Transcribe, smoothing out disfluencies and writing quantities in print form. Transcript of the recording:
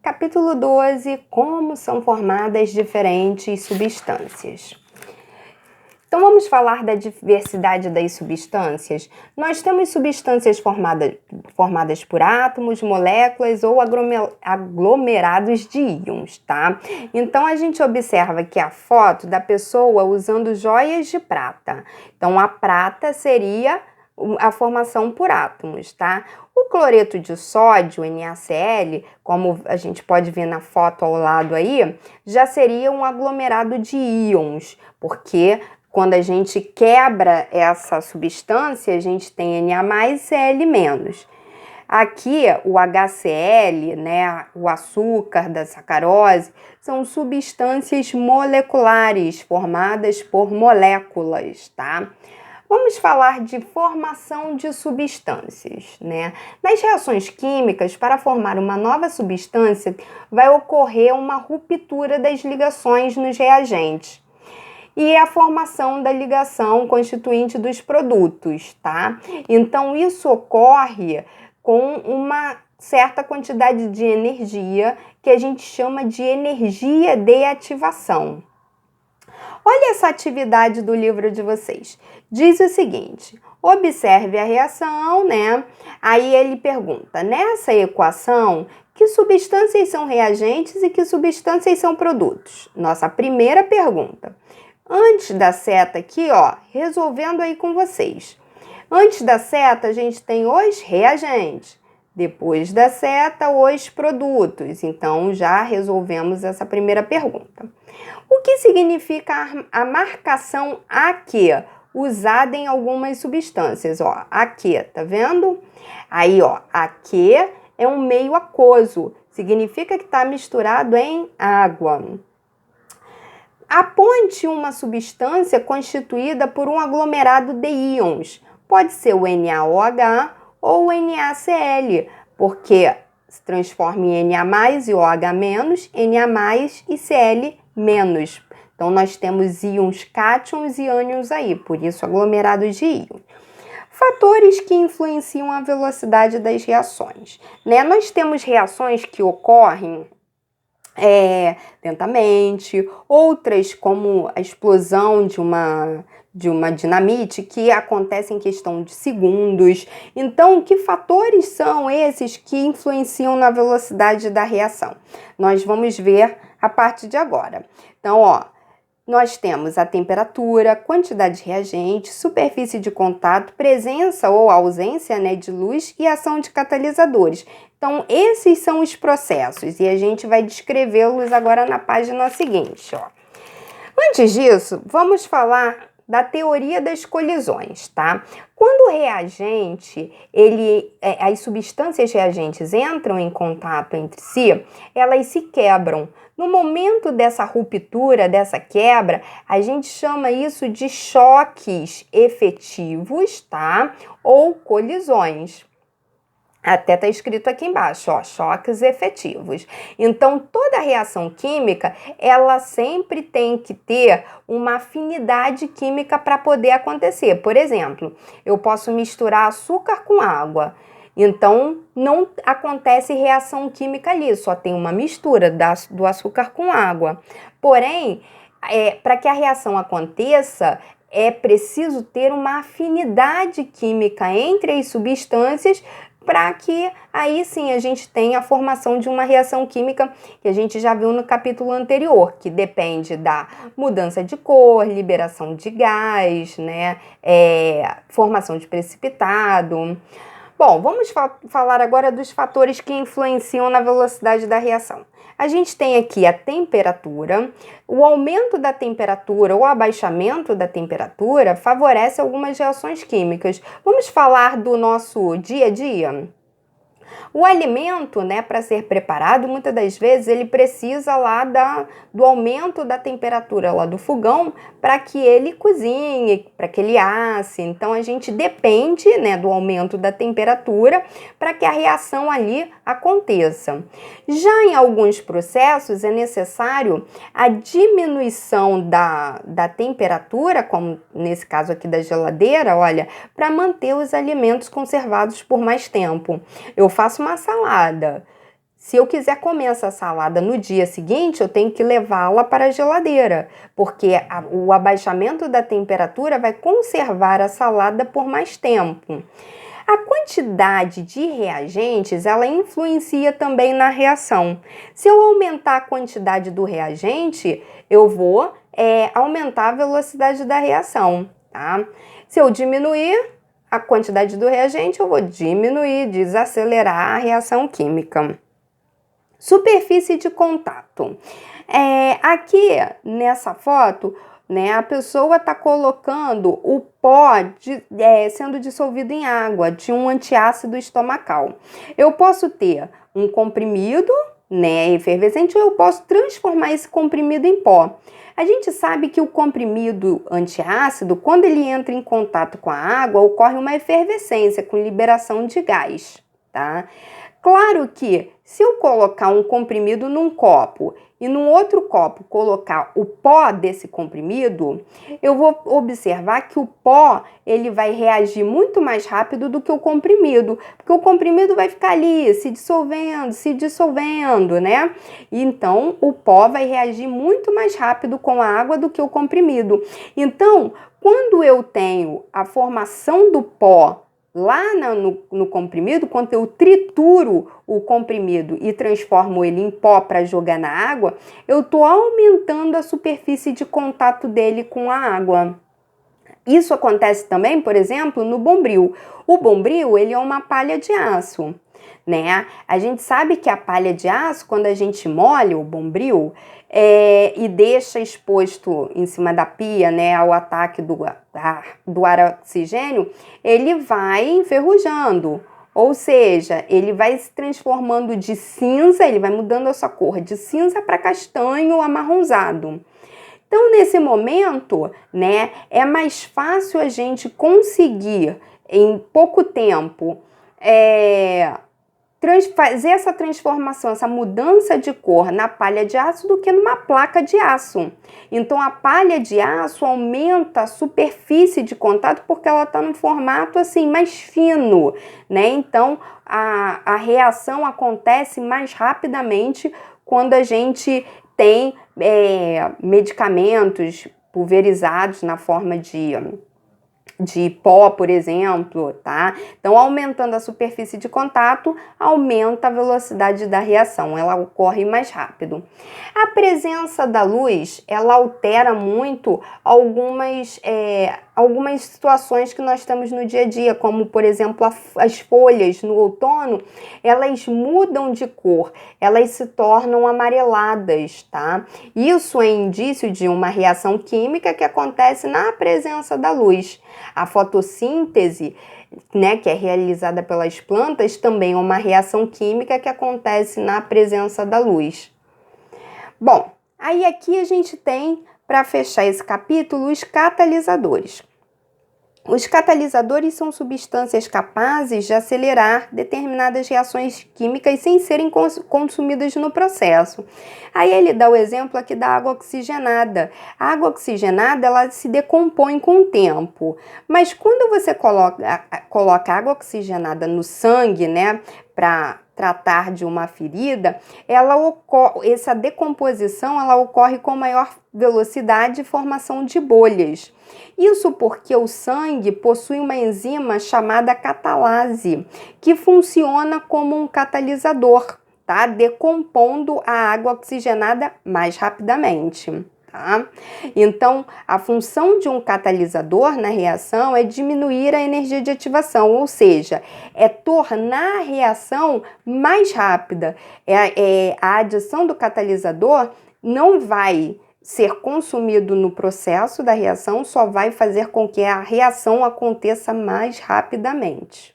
Capítulo 12, como são formadas diferentes substâncias. Então vamos falar da diversidade das substâncias. Nós temos substâncias formadas por átomos, moléculas ou aglomerados de íons, tá? Então a gente observa aqui a foto da pessoa usando joias de prata. Então a prata seria a formação por átomos, tá? O cloreto de sódio, NaCl, como a gente pode ver na foto ao lado aí, já seria um aglomerado de íons, porque quando a gente quebra essa substância, a gente tem Na e Cl-. Aqui, o HCl, né, o açúcar da sacarose, são substâncias moleculares formadas por moléculas, tá? Vamos falar de formação de substâncias, né? Nas reações químicas, para formar uma nova substância, vai ocorrer uma ruptura das ligações nos reagentes e a formação da ligação constituinte dos produtos, tá? Então, isso ocorre com uma certa quantidade de energia que a gente chama de energia de ativação. Olha essa atividade do livro de vocês. Diz o seguinte: observe a reação, né? Aí ele pergunta, nessa equação, que substâncias são reagentes e que substâncias são produtos? Nossa primeira pergunta. Antes da seta aqui, ó, resolvendo aí com vocês. Antes da seta, a gente tem os reagentes. Depois da seta, os produtos. Então, já resolvemos essa primeira pergunta. O que significa a marcação AQ, usada em algumas substâncias? Ó, AQ, tá vendo? Aí, ó, AQ é um meio aquoso, significa que está misturado em água. Aponte uma substância constituída por um aglomerado de íons. Pode ser o NaOH ou o NaCl, porque se transforma em Na+, e OH-, Na+, e Cl-. Então, nós temos íons cátions e ânions aí, por isso aglomerados de íons. Fatores que influenciam a velocidade das reações, né? Nós temos reações que ocorrem lentamente, outras como a explosão de uma dinamite que acontece em questão de segundos. Então, que fatores são esses que influenciam na velocidade da reação? Nós vamos ver a partir de agora. Então, ó, nós temos a temperatura, quantidade de reagente, superfície de contato, presença ou ausência, né, de luz e ação de catalisadores. Então, esses são os processos e a gente vai descrevê-los agora na página seguinte, ó. Antes disso, vamos falar da teoria das colisões, tá? Quando o reagente, as substâncias reagentes entram em contato entre si, elas se quebram. No momento dessa ruptura, dessa quebra, a gente chama isso de choques efetivos, tá? Ou colisões. Até está escrito aqui embaixo, ó, choques efetivos. Então, toda reação química, ela sempre tem que ter uma afinidade química para poder acontecer. Por exemplo, eu posso misturar açúcar com água. Então, não acontece reação química ali, só tem uma mistura do açúcar com água. Porém, para que a reação aconteça, é preciso ter uma afinidade química entre as substâncias para que aí sim a gente tenha a formação de uma reação química que a gente já viu no capítulo anterior, que depende da mudança de cor, liberação de gás, né, formação de precipitado. Bom, vamos falar agora dos fatores que influenciam na velocidade da reação. A gente tem aqui a temperatura. O aumento da temperatura ou abaixamento da temperatura favorece algumas reações químicas. Vamos falar do nosso dia a dia? O alimento, né, para ser preparado, muitas das vezes ele precisa lá do aumento da temperatura lá do fogão para que ele cozinhe, para que ele asse. Então, a gente depende, né, do aumento da temperatura para que a reação ali aconteça. Já em alguns processos é necessário a diminuição da temperatura, como nesse caso aqui da geladeira, olha, para manter os alimentos conservados por mais tempo. Eu faço uma salada. Se eu quiser comer essa salada no dia seguinte, eu tenho que levá-la para a geladeira, porque o abaixamento da temperatura vai conservar a salada por mais tempo. A quantidade de reagentes, ela influencia também na reação. Se eu aumentar a quantidade do reagente, eu vou aumentar a velocidade da reação, tá? Se eu diminuir a quantidade do reagente, eu vou diminuir, desacelerar a reação química. Superfície de contato. Aqui nessa foto, né, a pessoa está colocando o pó sendo dissolvido em água de um antiácido estomacal. Eu posso ter um comprimido, né, efervescente, ou eu posso transformar esse comprimido em pó. A gente sabe que o comprimido antiácido, quando ele entra em contato com a água, ocorre uma efervescência com liberação de gás, tá? Claro que se eu colocar um comprimido num copo e num outro copo colocar o pó desse comprimido, eu vou observar que o pó ele vai reagir muito mais rápido do que o comprimido, porque o comprimido vai ficar ali se dissolvendo, né? Então, o pó vai reagir muito mais rápido com a água do que o comprimido. Então, quando eu tenho a formação do pó lá no comprimido, quando eu trituro o comprimido e transformo ele em pó para jogar na água, eu estou aumentando a superfície de contato dele com a água. Isso acontece também, por exemplo, no bombril. O bombril, ele é uma palha de aço, né? A gente sabe que a palha de aço, quando a gente molha o bombril e deixa exposto em cima da pia, né, ao ataque do ar oxigênio, ele vai enferrujando. Ou seja, ele vai se transformando de cinza, ele vai mudando a sua cor de cinza para castanho amarronzado. Então, nesse momento, né, é mais fácil a gente conseguir, em pouco tempo, fazer essa transformação, essa mudança de cor na palha de aço do que numa placa de aço. Então, a palha de aço aumenta a superfície de contato porque ela está num formato assim mais fino, né? Então, a reação acontece mais rapidamente quando a gente tem medicamentos pulverizados na forma de pó, por exemplo, tá? Então, aumentando a superfície de contato, aumenta a velocidade da reação, ela ocorre mais rápido. A presença da luz, ela altera muito algumas situações que nós temos no dia a dia, como, por exemplo, as folhas no outono, elas mudam de cor, elas se tornam amareladas, tá? Isso é indício de uma reação química que acontece na presença da luz. A fotossíntese, né, que é realizada pelas plantas, também é uma reação química que acontece na presença da luz. Bom, aí aqui a gente tem, para fechar esse capítulo, os catalisadores. Os catalisadores são substâncias capazes de acelerar determinadas reações químicas sem serem consumidas no processo. Aí ele dá o exemplo aqui da água oxigenada. A água oxigenada, ela se decompõe com o tempo, mas quando você coloca água oxigenada no sangue, né, para tratar de uma ferida, essa decomposição ela ocorre com maior velocidade e formação de bolhas. Isso porque o sangue possui uma enzima chamada catalase, que funciona como um catalisador, tá? Decompondo a água oxigenada mais rapidamente. Tá? Então, a função de um catalisador na reação é diminuir a energia de ativação, ou seja, é tornar a reação mais rápida. A adição do catalisador não vai ser consumido no processo da reação, só vai fazer com que a reação aconteça mais rapidamente.